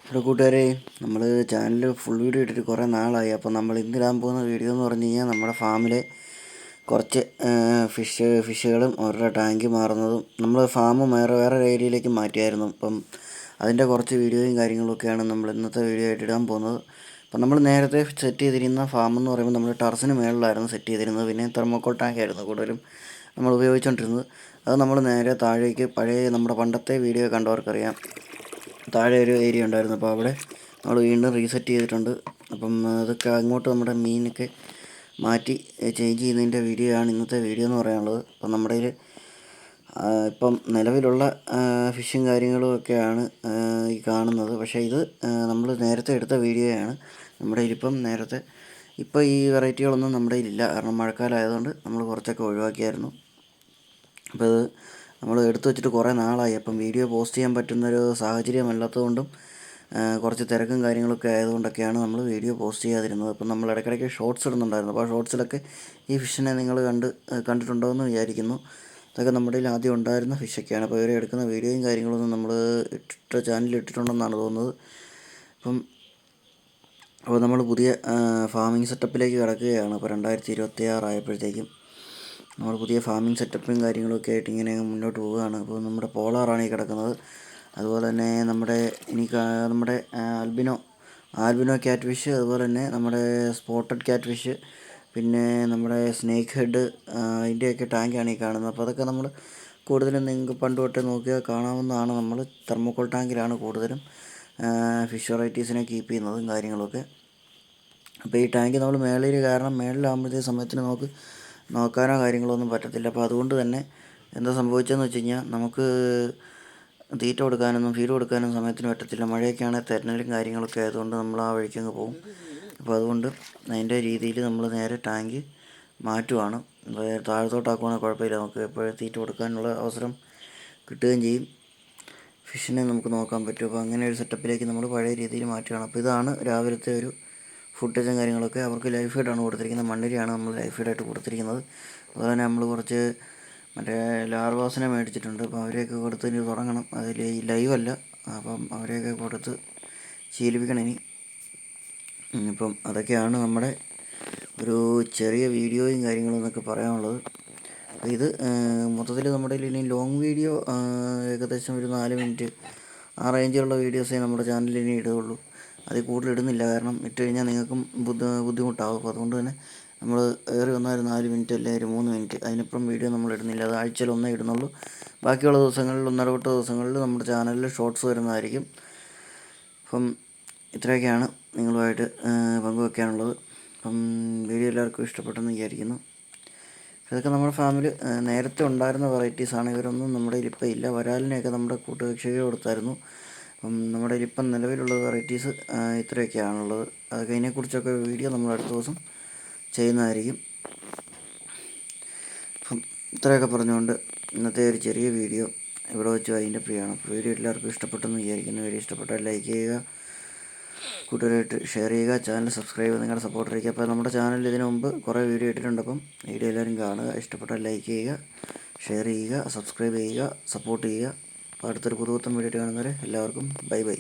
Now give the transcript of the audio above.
Hello കൂട്ടുകാരെ, നമ്മൾ channel full video ഇട്ടിട്ട് കുറേ നാളായി. അപ്പോൾ നമ്മൾ ഇന്നിടാൻ പോകുന്ന വീഡിയോ എന്ന് പറഞ്ഞു കഴിഞ്ഞാൽ നമ്മുടെ ഫാമിലെ കുറച്ച് ഫിഷുകളും അവരുടെ ടാങ്ക് മാറുന്നതും നമ്മൾ ഫാം വേറെ ഏരിയയിലേക്ക് മാറ്റിയായിരുന്നു. അപ്പം അതിൻ്റെ കുറച്ച് വീഡിയോയും കാര്യങ്ങളൊക്കെയാണ് നമ്മൾ ഇന്നത്തെ വീഡിയോ ആയിട്ട് ഇടാൻ പോകുന്നത്. അപ്പം നമ്മൾ നേരത്തെ സെറ്റ് ചെയ്തിരുന്ന ഫാം എന്ന് പറയുമ്പോൾ നമ്മൾ ടെറസിന് മേളിലായിരുന്നു സെറ്റ് ചെയ്തിരുന്നത്. പിന്നെ തെർമോക്കോൾ ടാങ്കായിരുന്നു കൂടുതലും നമ്മൾ ഉപയോഗിച്ചുകൊണ്ടിരുന്നത്. അത് നമ്മൾ നേരെ താഴേക്ക് പഴയ നമ്മുടെ പണ്ടത്തെ വീഡിയോ കണ്ടവർക്കറിയാം, താഴെ ഒരു ഏരിയ ഉണ്ടായിരുന്നു. അപ്പോൾ അവിടെ നമ്മൾ വീണ്ടും റീസെറ്റ് ചെയ്തിട്ടുണ്ട്. അപ്പം അതൊക്കെ അങ്ങോട്ട് നമ്മുടെ മീനൊക്കെ മാറ്റി ചേഞ്ച് ചെയ്യുന്നതിൻ്റെ വീഡിയോ ആണ് ഇന്നത്തെ വീഡിയോ എന്ന് പറയാനുള്ളത്. അപ്പം നമ്മുടെ കയ്യിൽ ഇപ്പം നിലവിലുള്ള ഫിഷും കാര്യങ്ങളും ഒക്കെയാണ് ഈ കാണുന്നത്. പക്ഷേ ഇത് നമ്മൾ നേരത്തെ എടുത്ത വീഡിയോയാണ്. നമ്മുടെ കയ്യിലിപ്പം നേരത്തെ ഇപ്പോൾ ഈ വെറൈറ്റികളൊന്നും നമ്മുടെ കയ്യിലില്ല. കാരണം മഴക്കാലമായതുകൊണ്ട് നമ്മൾ കുറച്ചൊക്കെ ഒഴിവാക്കിയായിരുന്നു. അപ്പോൾ ഇത് നമ്മൾ എടുത്തു വെച്ചിട്ട് കുറേ നാളായി. അപ്പം വീഡിയോ പോസ്റ്റ് ചെയ്യാൻ പറ്റുന്നൊരു സാഹചര്യമല്ലാത്തതുകൊണ്ടും കുറച്ച് തിരക്കും കാര്യങ്ങളൊക്കെ ആയതുകൊണ്ടൊക്കെയാണ് നമ്മൾ വീഡിയോ പോസ്റ്റ് ചെയ്യാതിരുന്നത്. അപ്പം നമ്മൾ ഇടയ്ക്കിടയ്ക്ക് ഷോർട്സ് ഇടുന്നുണ്ടായിരുന്നു. അപ്പോൾ ആ ഷോർട്സിലൊക്കെ ഈ ഫിഷിനെ നിങ്ങൾ കണ്ടിട്ടുണ്ടോ എന്ന് വിചാരിക്കുന്നു. ഇതൊക്കെ നമ്മുടെ കയ്യിൽ ആദ്യം ഉണ്ടായിരുന്ന ഫിഷൊക്കെയാണ്. അപ്പോൾ ഇവരെ എടുക്കുന്ന വീഡിയോയും കാര്യങ്ങളൊന്നും നമ്മൾ ചാനലിൽ ഇട്ടിട്ടുണ്ടെന്നാണ് തോന്നുന്നത്. അപ്പോൾ നമ്മൾ പുതിയ ഫാമിംഗ് സെറ്റപ്പിലേക്ക് കിടക്കുകയാണ്. അപ്പോൾ 2026 ആയപ്പോഴത്തേക്കും നമ്മൾ പുതിയ ഫാമിംഗ് സെറ്റപ്പും കാര്യങ്ങളൊക്കെ ആയിട്ട് ഇങ്ങനെ മുന്നോട്ട് പോവുകയാണ്. അപ്പോൾ നമ്മുടെ പോളാറാണ് ഈ കിടക്കുന്നത്. അതുപോലെ തന്നെ നമ്മുടെ ആൽബിനോ ക്യാറ്റ് ഫിഷ്, അതുപോലെ തന്നെ നമ്മുടെ സ്പോട്ടഡ് ക്യാറ്റ് ഫിഷ്, പിന്നെ നമ്മുടെ സ്നേക്ക് ഹെഡ്, അതിൻ്റെയൊക്കെ ടാങ്കാണ് ഈ കാണുന്നത്. അപ്പോൾ അതൊക്കെ നമ്മൾ കൂടുതലും നിങ്ങൾക്ക് പണ്ട് തൊട്ടേ നോക്കിയാൽ കാണാവുന്നതാണ്. നമ്മൾ തെർമോക്കോൾ ടാങ്കിലാണ് കൂടുതലും ഫിഷ് വെറൈറ്റീസിനെ കീപ്പ് ചെയ്യുന്നതും കാര്യങ്ങളൊക്കെ. അപ്പോൾ ഈ ടാങ്ക് നമ്മൾ കാരണം മേളിലാകുമ്പോഴത്തെ സമയത്തിന് നമുക്ക് നോക്കാനോ കാര്യങ്ങളോ ഒന്നും പറ്റത്തില്ല. അപ്പോൾ അതുകൊണ്ട് തന്നെ എന്താ സംഭവിച്ചതെന്ന് വെച്ച് കഴിഞ്ഞാൽ നമുക്ക് തീറ്റ കൊടുക്കാനൊന്നും ഫീഡ് കൊടുക്കാനും സമയത്തിന് പറ്റത്തില്ല. മഴയൊക്കെ ആണെങ്കിൽ തെരഞ്ഞലും കാര്യങ്ങളൊക്കെ ആയതുകൊണ്ട് നമ്മൾ ആ വഴിക്കങ്ങ് പോകും. അപ്പോൾ അതുകൊണ്ട് അതിൻ്റെ രീതിയിൽ നമ്മൾ നേരെ ടാങ്ക് മാറ്റുവാണ്. താഴത്തോട്ടാക്കുവാണെങ്കിൽ കുഴപ്പമില്ല, നമുക്ക് എപ്പോഴും തീറ്റ കൊടുക്കാനുള്ള അവസരം കിട്ടുകയും ചെയ്യും, ഫിഷിനെ നമുക്ക് നോക്കാൻ പറ്റും. അപ്പോൾ അങ്ങനെ ഒരു സെറ്റപ്പിലേക്ക് നമ്മൾ പഴയ രീതിയിൽ മാറ്റുകയാണ്. അപ്പോൾ ഇതാണ് രാവിലത്തെ ഒരു ഫുട്ടേജും കാര്യങ്ങളൊക്കെ. അവർക്ക് ലൈഫ് ഫീഡാണ് കൊടുത്തിരിക്കുന്നത്, മണ്ണിരയാണ് നമ്മൾ ലൈഫ് ഫീഡായിട്ട് കൊടുത്തിരിക്കുന്നത്. അതുപോലെ തന്നെ നമ്മൾ കുറച്ച് മറ്റേ ലാർവാസിനെ മേടിച്ചിട്ടുണ്ട്. അപ്പോൾ അവരെയൊക്കെ കൊടുത്ത് ഇനി തുടങ്ങണം. അതിൽ ഈ ലൈവല്ല, അപ്പം അവരെയൊക്കെ കൊടുത്ത് ശീലിപ്പിക്കണം ഇനി. ഇപ്പം അതൊക്കെയാണ് നമ്മുടെ ഒരു ചെറിയ വീഡിയോയും കാര്യങ്ങളും എന്നൊക്കെ പറയാനുള്ളത്. അപ്പോൾ ഇത് മൊത്തത്തിൽ നമ്മുടെ ഇനി ലോങ് വീഡിയോ ഏകദേശം ഒരു 4 മിനിറ്റ് ആ റേഞ്ചിലുള്ള വീഡിയോസേ നമ്മുടെ ചാനലിൽ ഇനി ഇടുകയുള്ളൂ. അതിൽ കൂടുതൽ ഇടുന്നില്ല, കാരണം ഇട്ട് കഴിഞ്ഞാൽ നിങ്ങൾക്കും ബുദ്ധിമുട്ടാകും. അപ്പോൾ അതുകൊണ്ട് തന്നെ നമ്മൾ ഏറി വന്നാൽ ഒരു 4 മിനിറ്റ് അല്ലെങ്കിൽ ഒരു 3 മിനിറ്റ്, അതിനപ്പുറം വീഡിയോ നമ്മൾ ഇടുന്നില്ല. അത് ആഴ്ചയിൽ ഒന്നേ ഇടുന്നുള്ളൂ. ബാക്കിയുള്ള ദിവസങ്ങളിൽ ഒന്നിടവിട്ട ദിവസങ്ങളിൽ നമ്മുടെ ചാനലിൽ ഷോർട്സ് വരുന്നതായിരിക്കും. അപ്പം ഇത്രയൊക്കെയാണ് നിങ്ങളുമായിട്ട് പങ്കുവെക്കാനുള്ളത്. അപ്പം വീഡിയോ എല്ലാവർക്കും ഇഷ്ടപ്പെട്ടെന്ന് വിചാരിക്കുന്നു. ഇതൊക്കെ നമ്മുടെ ഫാമിൽ നേരത്തെ ഉണ്ടായിരുന്ന വെറൈറ്റീസാണ്. ഇവരൊന്നും നമ്മുടെ കയ്യിൽ ഇല്ല. വരാലിനെയൊക്കെ നമ്മുടെ കൂട്ടുകക്ഷിക്ക് കൊടുത്തായിരുന്നു. അപ്പം നമ്മുടെ ഇപ്പം നിലവിലുള്ള വെറൈറ്റീസ് ഇത്രയൊക്കെയാണുള്ളത്. അതൊക്കെ ഇതിനെക്കുറിച്ചൊക്കെ വീഡിയോ നമ്മൾ അടുത്ത ദിവസം ചെയ്യുന്നതായിരിക്കും. അപ്പം ഇത്രയൊക്കെ പറഞ്ഞുകൊണ്ട് ഇന്നത്തെ ഒരു ചെറിയ വീഡിയോ ഇവിടെ വെച്ച് അതിൻ്റെ പ്രിയാണ്. അപ്പോൾ വീഡിയോ എല്ലാവർക്കും ഇഷ്ടപ്പെട്ടെന്ന് വിചാരിക്കുന്നു. വീഡിയോ ഇഷ്ടപ്പെട്ടാൽ ലൈക്ക് ചെയ്യുക, കൂട്ടുകാരായിട്ട് ഷെയർ ചെയ്യുക, ചാനൽ സബ്സ്ക്രൈബ് ചെയ്ത് നിങ്ങളുടെ സപ്പോർട്ട് അറിയിക്കുക. അപ്പോൾ നമ്മുടെ ചാനലിൽ ഇതിനു മുമ്പ് കുറേ വീഡിയോ ഇട്ടിട്ടുണ്ട്. അപ്പം വീഡിയോ എല്ലാവരും കാണുക, ഇഷ്ടപ്പെട്ടാൽ ലൈക്ക് ചെയ്യുക, ഷെയർ ചെയ്യുക, സബ്സ്ക്രൈബ് ചെയ്യുക, സപ്പോർട്ട് ചെയ്യുക. അപ്പോൾ അടുത്തൊരു പുതുപുത്തൻ വീഡിയോ കാണുന്നവരെ എല്ലാവർക്കും ബൈ ബൈ.